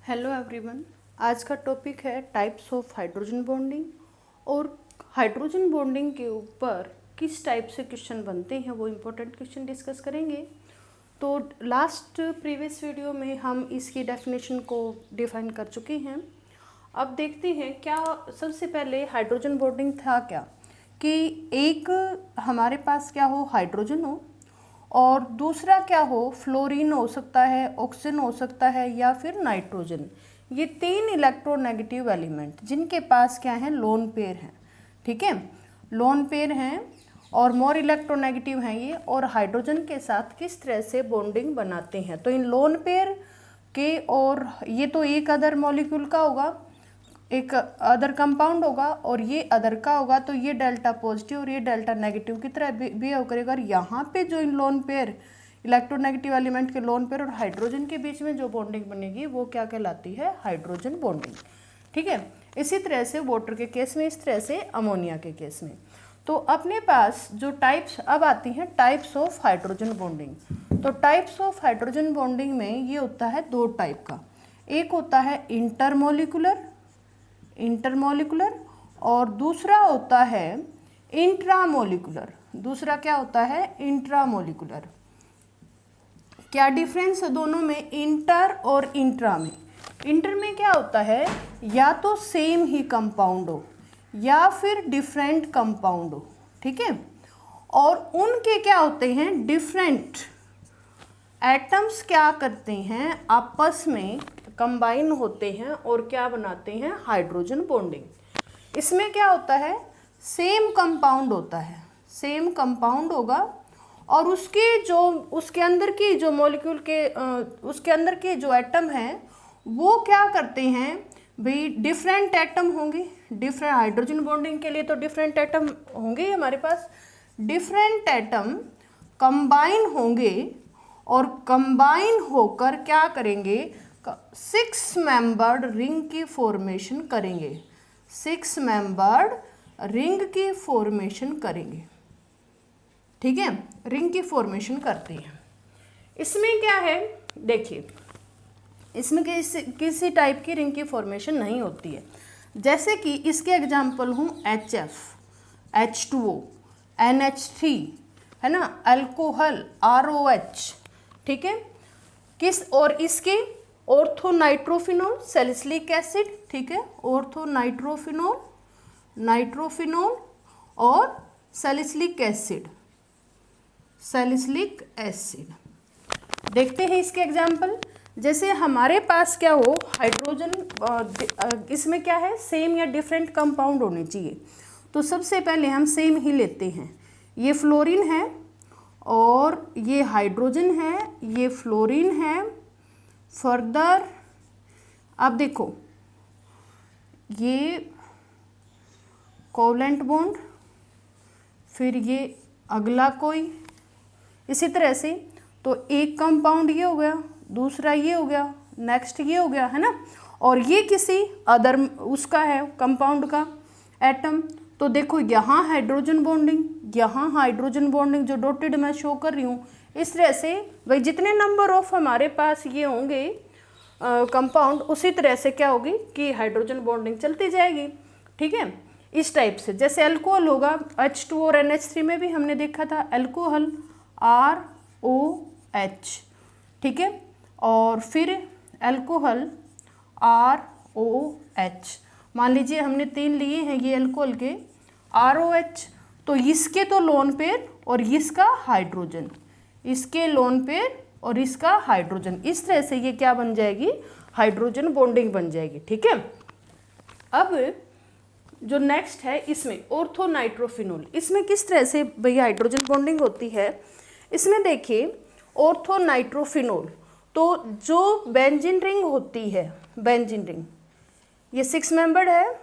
Hello everyone. आज का topic है टाइप्स ऑफ हाइड्रोजन बॉन्डिंग और हाइड्रोजन बॉन्डिंग के ऊपर किस टाइप से क्वेश्चन बनते हैं वो इम्पोर्टेंट क्वेश्चन डिस्कस करेंगे। तो लास्ट प्रीवियस वीडियो में हम इसकी डेफिनेशन को डिफाइन कर चुके हैं। अब देखते हैं क्या सबसे पहले हाइड्रोजन बॉन्डिंग था क्या कि एक हमारे पास क्या हो हाइड्रोजन हो और दूसरा क्या हो फ्लोरीन हो सकता है, ऑक्सीजन हो सकता है या फिर नाइट्रोजन। ये तीन इलेक्ट्रोनेगेटिव एलिमेंट जिनके पास क्या है लोन पेयर हैं, ठीक है, लोन पेयर हैं और मोर इलेक्ट्रोनेगेटिव हैं ये, और हाइड्रोजन के साथ किस तरह से बॉन्डिंग बनाते हैं। तो इन लोन पेयर के, और ये तो एक अदर मॉलिक्यूल का होगा, एक अदर कंपाउंड होगा और ये अदर का होगा, तो ये डेल्टा पॉजिटिव और ये डेल्टा नेगेटिव की तरह बिहेव करेगा। और यहाँ पे जो इन लोन पेयर इलेक्ट्रोनेगेटिव एलिमेंट के लोन पेयर और हाइड्रोजन के बीच में जो बॉन्डिंग बनेगी वो क्या कहलाती है हाइड्रोजन बॉन्डिंग, ठीक है। इसी तरह से वाटर के केस में, इस तरह से अमोनिया के केस में। तो अपने पास जो टाइप्स अब आती हैं टाइप्स ऑफ हाइड्रोजन बॉन्डिंग। तो टाइप्स ऑफ हाइड्रोजन बॉन्डिंग में ये होता है दो टाइप का, एक होता है इंटरमोलिकुलर और दूसरा होता है इंट्रामोलिकुलर। दूसरा क्या होता है इंट्रामोलिकुलर। क्या डिफरेंस है दोनों में, इंटर और इंट्रा में? इंटर में क्या होता है या तो सेम ही कंपाउंड हो या फिर डिफरेंट कंपाउंड हो, ठीक है, और उनके क्या होते हैं डिफरेंट एटम्स क्या करते हैं आपस में कंबाइन होते हैं और क्या बनाते हैं हाइड्रोजन बॉन्डिंग। इसमें क्या होता है सेम कंपाउंड होता है, सेम कंपाउंड होगा और उसके अंदर की जो मॉलिक्यूल के उसके अंदर के जो एटम हैं वो क्या करते हैं भाई डिफरेंट एटम होंगे। डिफरेंट हाइड्रोजन बॉन्डिंग के लिए तो डिफरेंट एटम होंगे हमारे पास, डिफरेंट एटम कंबाइन होंगे और कंबाइन होकर क्या करेंगे 6 मेंबर्ड रिंग की फॉर्मेशन करेंगे, 6 मेंबर्ड रिंग की फॉर्मेशन करेंगे, ठीक है, रिंग की फॉर्मेशन करते हैं। इसमें क्या है देखिए, इसमें किसी टाइप की रिंग की फॉर्मेशन नहीं होती है। जैसे कि इसके एग्जाम्पल हूँ HF, H2O, NH3, है ना, अल्कोहल ROH, ठीक है, किस और इसके ऑर्थोनाइट्रोफिनोल सैलिसिलिक एसिड, ठीक है, ऑर्थोनाइट्रोफिनोल, नाइट्रोफिनोल और सैलिसिलिक एसिड, सैलिसिलिक एसिड। देखते हैं इसके एग्जाम्पल। जैसे हमारे पास क्या हो हाइड्रोजन, इसमें क्या है सेम या डिफरेंट कंपाउंड होने चाहिए। तो सबसे पहले हम सेम ही लेते हैं, ये फ्लोरीन है और ये हाइड्रोजन है, ये फ्लोरीन है। फर्दर अब देखो ये कोवलेंट बॉन्ड, फिर ये अगला कोई, इसी तरह से। तो एक कंपाउंड ये हो गया, दूसरा ये हो गया, नेक्स्ट ये हो गया, है ना, और ये किसी अदर उसका है कंपाउंड का एटम। तो देखो यहाँ हाइड्रोजन बॉन्डिंग, यहाँ हाइड्रोजन बॉन्डिंग जो डॉटेड मैं शो कर रही हूँ। इस तरह से भाई जितने नंबर ऑफ हमारे पास ये होंगे कंपाउंड, उसी तरह से क्या होगी कि हाइड्रोजन बॉन्डिंग चलती जाएगी, ठीक है, इस टाइप से। जैसे अल्कोहल होगा H2 और NH3 में भी हमने देखा था अल्कोहल ROH, ठीक है, और फिर अल्कोहल ROH। मान लीजिए हमने 3 लिए हैं ये अल्कोहल के ROH, तो इसके तो लोन पेयर और इसका हाइड्रोजन, इसके लोन पेयर और इसका हाइड्रोजन, इस तरह से ये क्या बन जाएगी हाइड्रोजन बॉन्डिंग बन जाएगी, ठीक है। अब जो नेक्स्ट है इसमें ऑर्थोनाइट्रोफिनोल, इसमें किस तरह से भैया हाइड्रोजन बॉन्डिंग होती है। इसमें देखिए ऑर्थोनाइट्रोफिनोल, तो जो बेंजीन रिंग होती है, बेंजीन रिंग ये 6 मेंबर्ड है,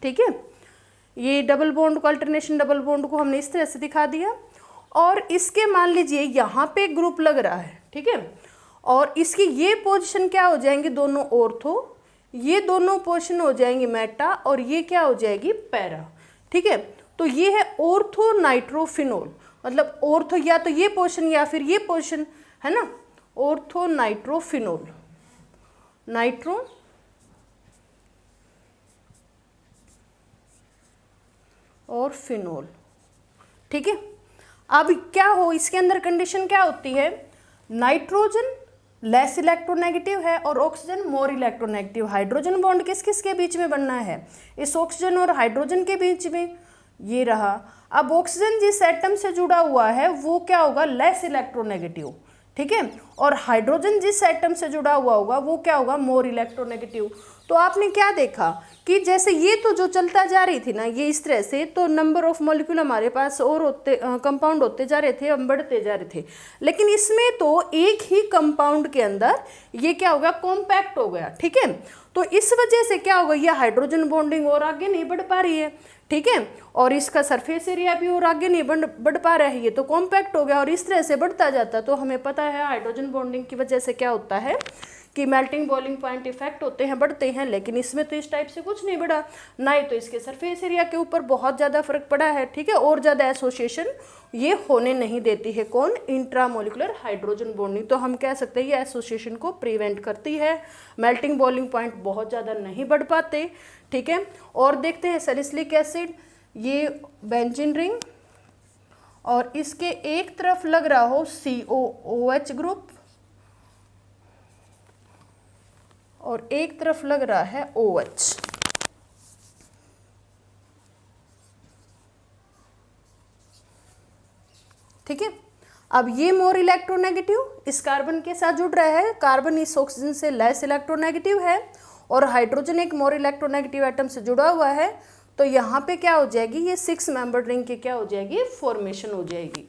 ठीक है, ये डबल बॉन्ड को अल्टरनेशन डबल बॉन्ड को हमने इस तरह से दिखा दिया। और इसके मान लीजिए यहाँ पे एक ग्रुप लग रहा है, ठीक है, और इसकी ये पोजीशन क्या हो जाएंगे दोनों ऑर्थो, ये दोनों पोजीशन हो जाएंगी मेटा और ये क्या हो जाएगी पैरा, ठीक है। तो ये है ऑर्थोनाइट्रोफिनोल, मतलब ऑर्थो या तो ये पोजीशन या फिर ये पोजीशन, है ना, ऑर्थोनाइट्रोफिनोल, नाइट्रो और फिनोल। ठीक है, अब क्या हो, इसके अंदर कंडीशन क्या होती है, नाइट्रोजन लेस इलेक्ट्रोनेगेटिव है और oxygen more electronegative. Hydrogen bond किस किस के बीच में बनना है, इस ऑक्सीजन और हाइड्रोजन के बीच में, ये रहा। अब ऑक्सीजन जिस एटम से जुड़ा हुआ है वो क्या होगा, लेस इलेक्ट्रोनेगेटिव। ठीक है, और हाइड्रोजन जिस एटम से जुड़ा हुआ होगा वो क्या होगा, मोर इलेक्ट्रोनेगेटिव। तो आपने क्या देखा कि जैसे ये तो जो चलता जा रही थी ना ये इस तरह से, तो नंबर ऑफ मॉलिक्यूल हमारे पास और होते कंपाउंड होते जा रहे थे, हम बढ़ते जा रहे थे। लेकिन इसमें तो एक ही कंपाउंड के अंदर ये क्या हो गया, कॉम्पैक्ट हो गया। ठीक है, तो इस वजह से क्या होगा, ये हाइड्रोजन बॉन्डिंग और आगे नहीं बढ़ पा रही है। ठीक है, और इसका सरफेस एरिया भी और आगे नहीं बढ़ पा रहा है, ये तो कॉम्पैक्ट हो गया और इस तरह से बढ़ता जाता। तो हमें पता है हाइड्रोजन बॉन्डिंग की वजह से क्या होता है कि मेल्टिंग बॉइलिंग पॉइंट इफेक्ट होते हैं, बढ़ते हैं। लेकिन इसमें तो इस टाइप से कुछ नहीं बढ़ा, ना ही तो इसके सरफेस एरिया के ऊपर बहुत ज़्यादा फर्क पड़ा है। ठीक है, और ज़्यादा एसोसिएशन ये होने नहीं देती है, कौन, इंट्रामोलिकुलर हाइड्रोजन बॉन्डिंग। तो हम कह सकते हैं ये एसोसिएशन को प्रिवेंट करती है, मेल्टिंग बॉइलिंग पॉइंट बहुत ज़्यादा नहीं बढ़ पाते। ठीक है, और देखते हैं सैलिसिलिक एसिड, ये बेंजीन रिंग और इसके एक तरफ लग रहा हो COOH ग्रुप और एक तरफ लग रहा है OH। ठीक है, अब ये मोर इलेक्ट्रोनेगेटिव इस कार्बन के साथ जुड़ रहा है, कार्बन इस ऑक्सीजन से लेस इलेक्ट्रोनेगेटिव है और हाइड्रोजन एक मोर इलेक्ट्रोनेगेटिव एटम से जुड़ा हुआ है। तो यहाँ पे क्या हो जाएगी, ये 6 मेंबर्ड रिंग की क्या हो जाएगी, फॉर्मेशन हो जाएगी।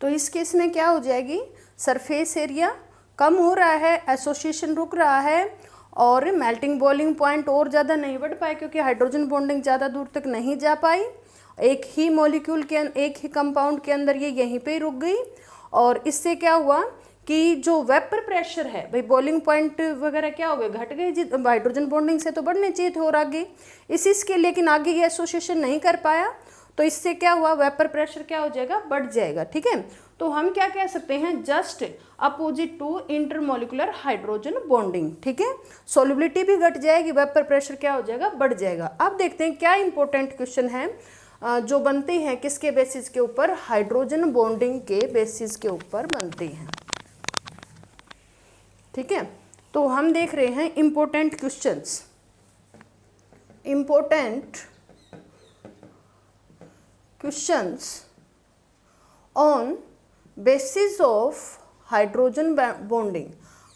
तो इस केस में क्या हो जाएगी, सरफेस एरिया कम हो रहा है, एसोसिएशन रुक रहा है और मेल्टिंग बॉइलिंग पॉइंट और ज़्यादा नहीं बढ़ पाए क्योंकि हाइड्रोजन बॉन्डिंग ज़्यादा दूर तक नहीं जा पाई। एक ही मॉलिक्यूल के एक ही कंपाउंड के अंदर ये यहीं पे ही रुक गई और इससे क्या हुआ कि जो वेपर प्रेशर है भाई, बॉइलिंग पॉइंट वगैरह क्या हो गए, घट गए। हाइड्रोजन बॉन्डिंग से तो बढ़ने चाहिए थे और आगे इसके, लेकिन आगे ये एसोसिएशन नहीं कर पाया। तो इससे क्या हुआ, वेपर प्रेशर क्या हो जाएगा, बढ़ जाएगा। ठीक है, तो हम क्या कह सकते हैं, just opposite to intermolecular hydrogen bonding. ठीक है, सॉल्युबिलिटी भी घट जाएगी, वेपर प्रेशर क्या हो जाएगा, बढ़ जाएगा। अब देखते हैं क्या इंपॉर्टेंट क्वेश्चन है जो बनते हैं किसके बेसिस के ऊपर, हाइड्रोजन बॉन्डिंग के बेसिस के ऊपर बनते हैं। ठीक है, तो हम देख रहे हैं important questions, important questions on basis of hydrogen bonding.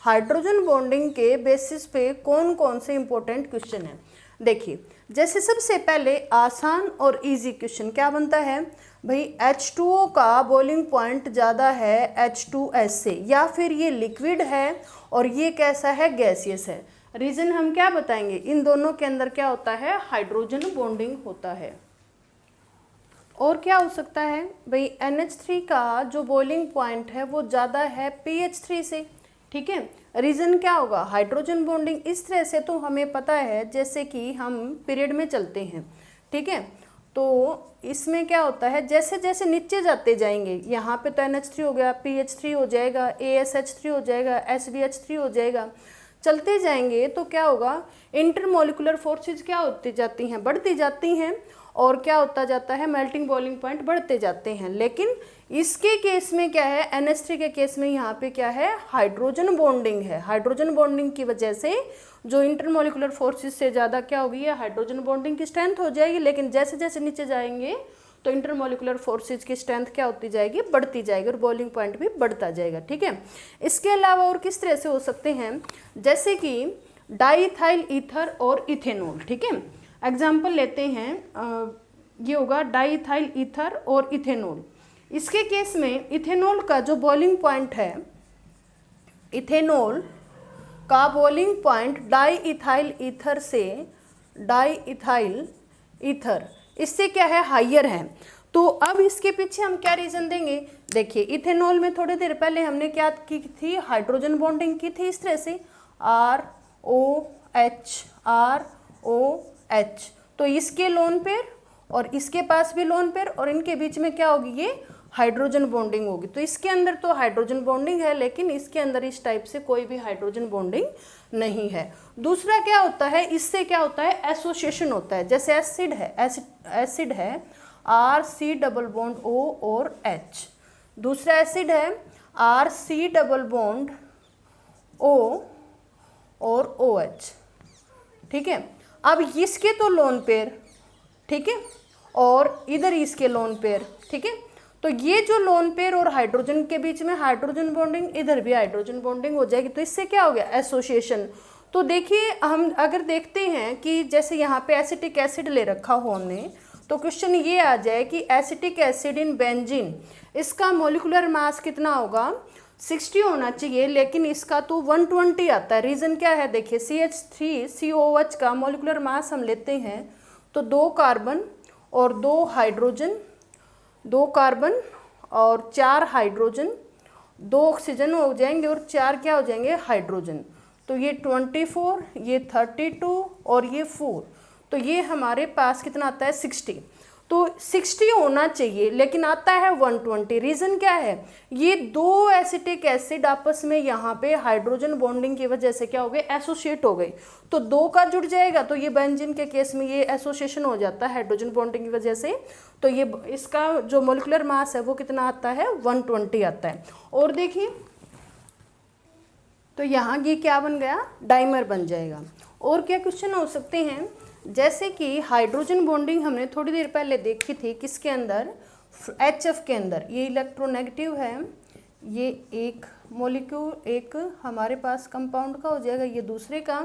Hydrogen bonding के बेसिस पे कौन कौन से इंपॉर्टेंट क्वेश्चन हैं। देखिए, जैसे सबसे पहले आसान और इजी क्वेश्चन क्या बनता है भाई, H2O का बॉइलिंग पॉइंट ज़्यादा है H2S से, या फिर ये लिक्विड है और ये कैसा है, गैसियस है। रीज़न हम क्या बताएंगे, इन दोनों के अंदर क्या होता है, हाइड्रोजन बॉन्डिंग होता है। और क्या हो सकता है भाई, NH3 का जो बॉइलिंग पॉइंट है वो ज़्यादा है PH3 से। ठीक है, रीज़न क्या होगा, हाइड्रोजन बॉन्डिंग। इस तरह से तो हमें पता है, जैसे कि हम पीरियड में चलते हैं। ठीक है, तो इसमें क्या होता है, जैसे जैसे नीचे जाते जाएंगे, यहाँ पे तो NH3 हो गया, PH3 हो जाएगा, ASH3 हो जाएगा, SVH3 हो जाएगा, चलते जाएंगे तो क्या होगा, इंटरमोलिकुलर फोर्सेस क्या होती जाती हैं, बढ़ती जाती हैं और क्या होता जाता है, मेल्टिंग बॉइलिंग पॉइंट बढ़ते जाते हैं। लेकिन इसके केस में क्या है, NH3 के केस में यहाँ पे क्या है, हाइड्रोजन बॉन्डिंग है। हाइड्रोजन बॉन्डिंग की वजह से जो इंटरमोलिकुलर फोर्सेस से ज़्यादा क्या होगी, है हाइड्रोजन बॉन्डिंग की स्ट्रेंथ हो जाएगी। लेकिन जैसे जैसे नीचे जाएंगे तो इंटरमोलिकुलर फोर्सेस की स्ट्रेंथ क्या होती जाएगी, बढ़ती जाएगी और बॉइलिंग पॉइंट भी बढ़ता जाएगा। ठीक है, इसके अलावा और किस तरह से हो सकते हैं, जैसे कि डाईइथाइल ईथर और इथेनॉल। ठीक है, एग्जाम्पल लेते हैं, ये होगा डाईइथाइल ईथर और इथेनॉल। इसके केस में इथेनॉल का जो बॉइलिंग पॉइंट है, इथेनॉल का बॉइलिंग पॉइंट डाईइथाइल ईथर से, डाईइथाइल ईथर इससे क्या है, हाइयर है। तो अब इसके पीछे हम क्या रीज़न देंगे, देखिए इथेनॉल में थोड़ी देर पहले हमने क्या की थी, हाइड्रोजन बॉन्डिंग की थी इस तरह से, ROH ROH। तो इसके लोन पेयर और इसके पास भी लोन पेयर और इनके बीच में क्या होगी, ये हाइड्रोजन बॉन्डिंग होगी। तो इसके अंदर तो हाइड्रोजन बॉन्डिंग है, लेकिन इसके अंदर इस टाइप से कोई भी हाइड्रोजन बॉन्डिंग नहीं है। दूसरा क्या होता है, इससे क्या होता है, एसोसिएशन होता है। जैसे एसिड है, एसिड है RC डबल बॉन्ड O और H। दूसरा एसिड है RC डबल बॉन्ड O और OH, ठीक है। अब इसके तो लोन पेयर, ठीक है, और इधर इसके लोन पेयर, ठीक है। तो ये जो लोन पेयर और हाइड्रोजन के बीच में हाइड्रोजन बॉन्डिंग, इधर भी हाइड्रोजन बॉन्डिंग हो जाएगी। तो इससे क्या हो गया, एसोसिएशन। तो देखिए हम अगर देखते हैं कि जैसे यहाँ पे एसिटिक एसिड ले रखा हो हमने, तो क्वेश्चन ये आ जाए कि एसिटिक एसिड इन बेंजीन, इसका मोलिकुलर मास कितना होगा, 60 होना चाहिए, लेकिन इसका तो 120 आता है। रीज़न क्या है, देखिए CH3COOH का मोलिकुलर मास हम लेते हैं तो 2 कार्बन और 2 हाइड्रोजन, 2 कार्बन और 4 हाइड्रोजन, 2 ऑक्सीजन हो जाएंगे और 4 क्या हो जाएंगे, हाइड्रोजन। तो ये 24, ये 32 और ये 4, तो ये हमारे पास कितना आता है, 60। तो 60 होना चाहिए, लेकिन आता है 120। रीज़न क्या है, ये 2 एसिटिक एसिड आपस में यहाँ पे हाइड्रोजन बॉन्डिंग की वजह से क्या हो गए, एसोसिएट हो गए। तो 2 का जुड़ जाएगा, तो ये बेंजीन के केस में ये एसोसिएशन हो जाता है हाइड्रोजन बॉन्डिंग की वजह से। तो ये इसका जो मोलिकुलर मास है वो कितना आता है, 120 आता है। और देखिए तो यहाँ ये क्या बन गया, डाइमर बन जाएगा। और क्या क्वेश्चन हो सकते हैं, जैसे कि हाइड्रोजन बॉन्डिंग हमने थोड़ी देर पहले देखी थी, किसके अंदर, HF के अंदर। ये इलेक्ट्रोनेगेटिव है, ये एक मॉलिक्यूल एक हमारे पास कंपाउंड का हो जाएगा, ये दूसरे का,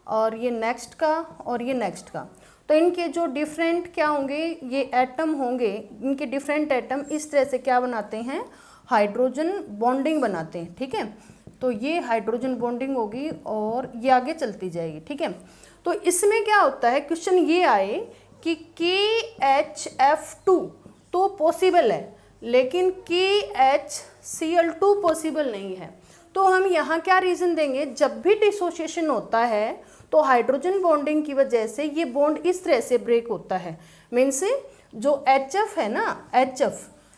और ये नेक्स्ट का, और ये नेक्स्ट का। तो इनके जो डिफरेंट क्या होंगे, ये एटम होंगे, इनके डिफरेंट एटम इस तरह से क्या बनाते हैं, हाइड्रोजन बॉन्डिंग बनाते हैं, ठीक है। तो ये हाइड्रोजन बॉन्डिंग होगी और ये आगे चलती जाएगी, ठीक है। तो इसमें क्या होता है, क्वेश्चन ये आए कि KHF2 तो पॉसिबल है, लेकिन KHCl2 पॉसिबल नहीं है। तो हम यहाँ क्या रीज़न देंगे, जब भी डिसोसिएशन होता है तो हाइड्रोजन बॉन्डिंग की वजह से ये बॉन्ड इस तरह से ब्रेक होता है। मीन्स जो HF है ना,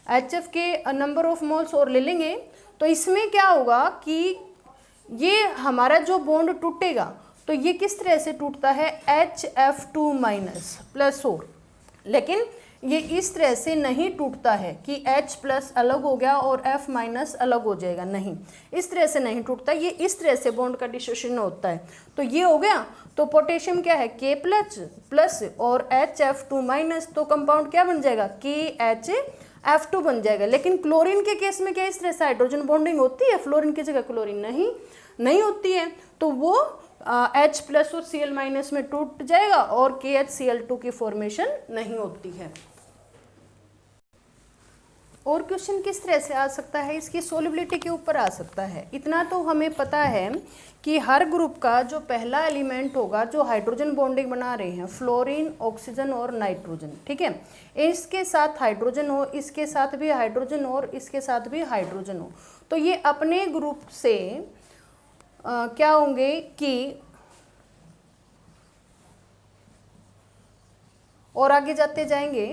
HF के नंबर ऑफ मोल्स और ले लेंगे, तो इसमें क्या होगा कि ये हमारा जो बॉन्ड टूटेगा तो ये किस तरह से टूटता है, HF2 माइनस प्लस और, लेकिन ये इस तरह से नहीं टूटता है कि H प्लस अलग हो गया और F माइनस अलग हो जाएगा, नहीं, इस तरह से नहीं टूटता, ये इस तरह से बॉन्ड का डिसोसिएशन होता है। तो ये हो गया, तो पोटेशियम क्या है, K प्लस और HF2 माइनस, तो कंपाउंड क्या बन जाएगा, KHF2 बन जाएगा। लेकिन क्लोरीन के केस में क्या इस तरह से हाइड्रोजन बॉन्डिंग होती है, फ्लोरीन की जगह क्लोरीन नहीं होती है, तो वो H प्लस और Cl माइनस में टूट जाएगा और KHCl2 की फॉर्मेशन नहीं होती है। और क्वेश्चन किस तरह से आ सकता है, इसकी सोलिबिलिटी के ऊपर आ सकता है। इतना तो हमें पता है कि हर ग्रुप का जो पहला एलिमेंट होगा जो हाइड्रोजन बॉन्डिंग बना रहे हैं, फ्लोरीन, ऑक्सीजन और नाइट्रोजन, ठीक है, इसके साथ हाइड्रोजन हो, इसके साथ भी हाइड्रोजन हो और इसके साथ भी हाइड्रोजन हो, तो ये अपने ग्रुप से क्या होंगे कि, और आगे जाते जाएंगे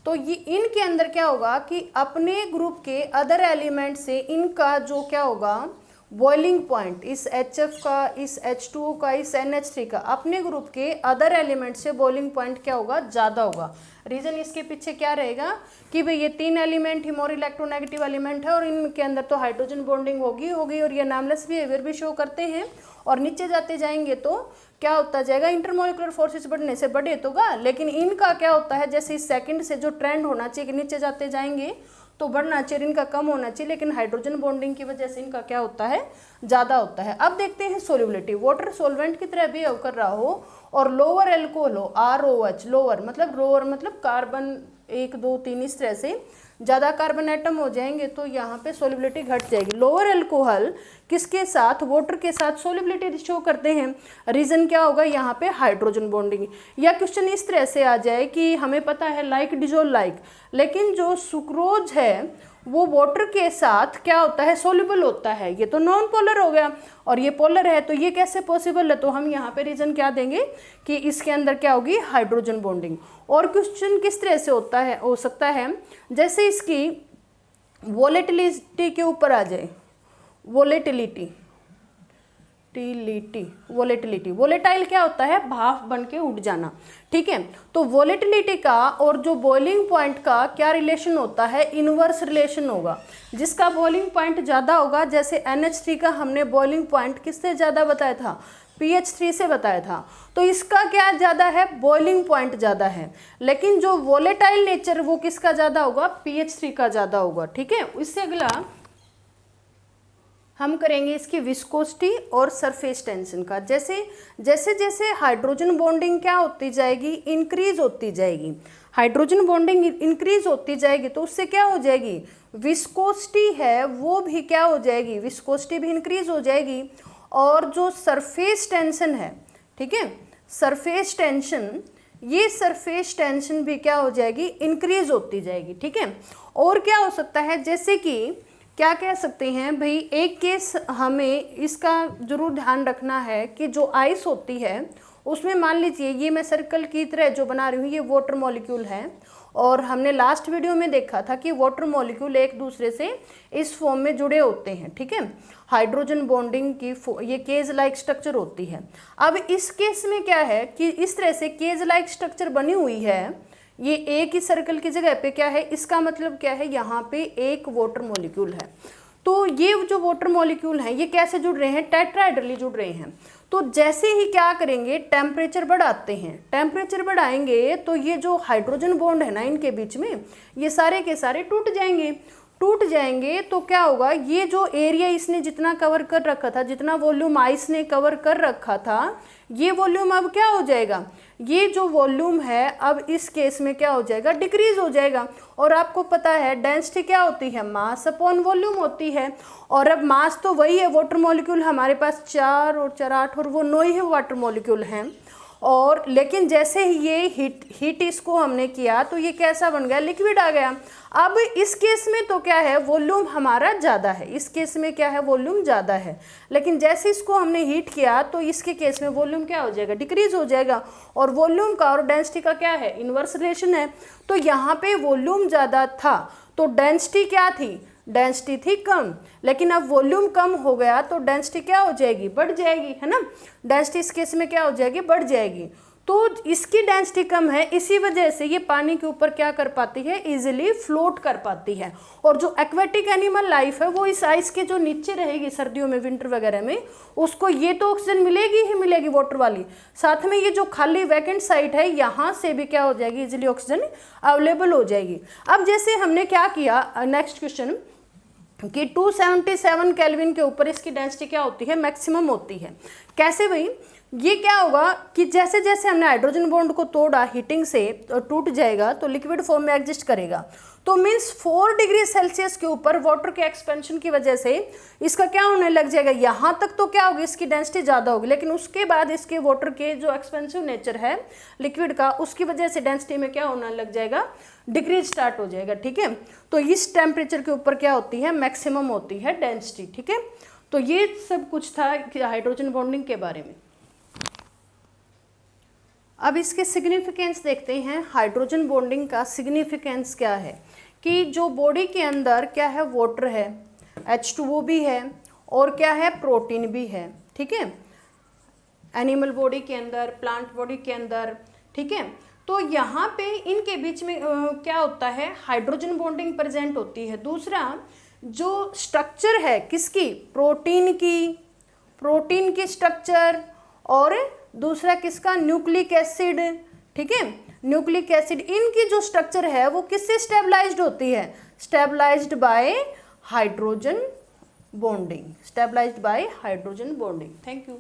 तो ये इनके अंदर क्या होगा कि अपने ग्रुप के अदर एलिमेंट से इनका जो क्या होगा, बॉइलिंग पॉइंट, इस HF का, इस H2O का, इस NH3 का, अपने ग्रुप के अदर एलिमेंट से बॉइलिंग पॉइंट क्या होगा, ज़्यादा होगा। रीज़न इसके पीछे क्या रहेगा कि भाई ये 3 एलिमेंट ही मोर इलेक्ट्रोनेगेटिव एलिमेंट है और इनके अंदर तो हाइड्रोजन बॉन्डिंग होगी और ये नामलेस बिहेवियर भी शो करते हैं। और नीचे जाते जाएंगे तो क्या होता जाएगा, इंटरमोलिकुलर फोर्सेस बढ़ने से बढ़े तो गा, लेकिन इनका क्या होता है, जैसे इस सेकंड से जो ट्रेंड होना चाहिए कि नीचे जाते जाएंगे तो बढ़ना चाहिए, इनका कम होना चाहिए, लेकिन हाइड्रोजन बॉन्डिंग की वजह से इनका क्या होता है, ज़्यादा होता है। अब देखते हैं सोल्युबिलिटी। वाटर सॉल्वेंट की तरह बिहेव कर रहा हो और लोअर एल्कोहल हो, ROH, लोअर मतलब कार्बन 1 2 3 इस तरह से ज़्यादा कार्बन एटम हो जाएंगे तो यहाँ पे सोल्युबिलिटी घट जाएगी। लोअर अल्कोहल किसके साथ, वाटर के साथ सोल्युबिलिटी शो करते हैं। रीज़न क्या होगा, यहाँ पे हाइड्रोजन बॉन्डिंग। या क्वेश्चन इस तरह से आ जाए कि हमें पता है लाइक डिजोल्व लाइक, लेकिन जो सुक्रोज है वो वाटर के साथ क्या होता है, सोल्युबल होता है। ये तो नॉन पोलर हो गया और ये पोलर है, तो ये कैसे पॉसिबल है, तो हम यहाँ पे रीजन क्या देंगे कि इसके अंदर क्या होगी, हाइड्रोजन बॉन्डिंग। और क्वेश्चन किस तरह से होता है, हो सकता है जैसे इसकी वोलेटिलिटी के ऊपर आ जाए, वोलेटिलिटी, वोलेटिलिटी, वोलेटाइल क्या होता है, भाप बन के उड़ जाना, ठीक है। तो वोलेटिलिटी का और जो बॉइलिंग पॉइंट का क्या रिलेशन होता है, इनवर्स रिलेशन होगा। जिसका बॉइलिंग पॉइंट ज़्यादा होगा, जैसे NH3 का हमने बॉइलिंग पॉइंट किससे ज़्यादा बताया था, pH3 से बताया था, तो इसका क्या ज़्यादा है, बॉइलिंग पॉइंट ज़्यादा है। लेकिन जो वोलेटाइल नेचर वो किसका ज़्यादा होगा, pH3 का ज़्यादा होगा, ठीक है। इससे अगला हम करेंगे इसकी विस्कोसिटी और सरफेस टेंशन का। जैसे जैसे हाइड्रोजन बॉन्डिंग क्या होती जाएगी, इंक्रीज होती जाएगी, हाइड्रोजन बॉन्डिंग इंक्रीज होती जाएगी, तो उससे क्या हो जाएगी, विस्कोसिटी है वो भी क्या हो जाएगी, विस्कोसिटी भी इंक्रीज हो जाएगी। और जो सरफेस टेंशन है, ठीक है, सरफेस टेंशन, ये सरफेस टेंशन भी क्या हो जाएगी, इंक्रीज होती जाएगी, ठीक है। और क्या हो सकता है, जैसे कि क्या कह सकते हैं भाई, एक केस हमें इसका जरूर ध्यान रखना है कि जो आइस होती है उसमें मान लीजिए ये मैं सर्कल की तरह जो बना रही हूँ ये वाटर मॉलिक्यूल है, और हमने लास्ट वीडियो में देखा था कि वाटर मॉलिक्यूल एक दूसरे से इस फॉर्म में जुड़े होते हैं, ठीक है, हाइड्रोजन बॉन्डिंग की ये केज लाइक स्ट्रक्चर होती है। अब इस केस में क्या है कि इस तरह से केज लाइक स्ट्रक्चर बनी हुई है, ये एक ही सर्कल की जगह पे क्या है, इसका मतलब क्या है, यहाँ पे एक वाटर मॉलिक्यूल है। तो ये जो वाटर मॉलिक्यूल हैं ये कैसे जुड़ रहे हैं, टेट्राहेड्रली जुड़ रहे हैं। तो जैसे ही क्या करेंगे, टेम्परेचर बढ़ाते हैं, टेम्परेचर बढ़ाएंगे तो ये जो हाइड्रोजन बॉन्ड है ना इनके बीच में, ये सारे के सारे टूट जाएंगे। टूट जाएंगे तो क्या होगा, ये जो एरिया इसने जितना कवर कर रखा था, जितना वॉल्यूम आइस ने कवर कर रखा था, ये वॉल्यूम अब क्या हो जाएगा, ये जो वॉल्यूम है अब इस केस में क्या हो जाएगा, डिक्रीज हो जाएगा। और आपको पता है डेंसिटी क्या होती है, मास अपॉन वॉल्यूम होती है। और अब मास तो वही है, वाटर मॉलिक्यूल हमारे पास 4 और 4 8 और वो 9 ही वाटर मॉलिक्यूल हैं। और लेकिन जैसे ही ये हीट इसको हमने किया तो ये कैसा बन गया, लिक्विड आ गया। अब इस केस में तो क्या है, वॉल्यूम हमारा ज़्यादा है, इस केस में क्या है, वॉल्यूम ज़्यादा है। लेकिन जैसे इसको हमने हीट किया तो इसके केस में वॉल्यूम क्या हो जाएगा, डिक्रीज हो जाएगा। और वॉल्यूम का और डेंसिटी का क्या है, इन्वर्स रिलेशन है। तो यहाँ पे वॉल्यूम ज़्यादा था तो डेंसिटी क्या थी, डेंसिटी थी कम। लेकिन अब वॉल्यूम कम हो गया तो डेंसिटी क्या हो जाएगी, बढ़ जाएगी, है ना। डेंसिटी इस केस में क्या हो जाएगी, बढ़ जाएगी। तो इसकी डेंसिटी कम है, इसी वजह से ये पानी के ऊपर क्या कर पाती है, इजीली फ्लोट कर पाती है। और जो एक्वेटिक एनिमल लाइफ है वो इस आइस के जो नीचे रहेगी सर्दियों में, विंटर वगैरह में, उसको ये तो ऑक्सीजन मिलेगी ही मिलेगी वाटर वाली, साथ में ये जो खाली वैकेंट साइट है यहाँ से भी क्या हो जाएगी, इजीली ऑक्सीजन अवेलेबल हो जाएगी। अब जैसे हमने क्या किया, नेक्स्ट क्वेश्चन कि 277 केल्विन के ऊपर इसकी डेंसिटी क्या होती है, मैक्सिमम होती है। कैसे भाई, ये क्या होगा कि जैसे जैसे हमने हाइड्रोजन बॉन्ड को तोड़ा हीटिंग से तो टूट जाएगा, तो लिक्विड फॉर्म में एग्जिस्ट करेगा। तो मीन्स 4 डिग्री सेल्सियस के ऊपर वाटर के एक्सपेंशन की वजह से इसका क्या होने लग जाएगा, यहाँ तक तो क्या होगी, इसकी डेंसिटी ज़्यादा होगी, लेकिन उसके बाद इसके वाटर के जो एक्सपेंसिव नेचर है लिक्विड का, उसकी वजह से डेंसिटी में क्या होने लग जाएगा, डिक्रीज स्टार्ट हो जाएगा, ठीक है। तो इस टेम्परेचर के ऊपर क्या होती है, मैक्सिमम होती है डेंसिटी, ठीक है। तो ये सब कुछ था हाइड्रोजन बॉन्डिंग के बारे में। अब इसके सिग्निफिकेंस देखते हैं, हाइड्रोजन बॉन्डिंग का सिग्निफिकेंस क्या है कि जो बॉडी के अंदर क्या है, वाटर है, H2O भी है और क्या है, प्रोटीन भी है, ठीक है, एनिमल बॉडी के अंदर, प्लांट बॉडी के अंदर, ठीक है। तो यहाँ पे इनके बीच में क्या होता है, हाइड्रोजन बॉन्डिंग प्रेजेंट होती है। दूसरा जो स्ट्रक्चर है किसकी, प्रोटीन की स्ट्रक्चर, और दूसरा किसका, न्यूक्लिक एसिड, ठीक है, न्यूक्लिक एसिड, इनकी जो स्ट्रक्चर है वो किससे स्टेबलाइज्ड होती है, stabilized by hydrogen bonding, stabilized by hydrogen bonding. Thank you.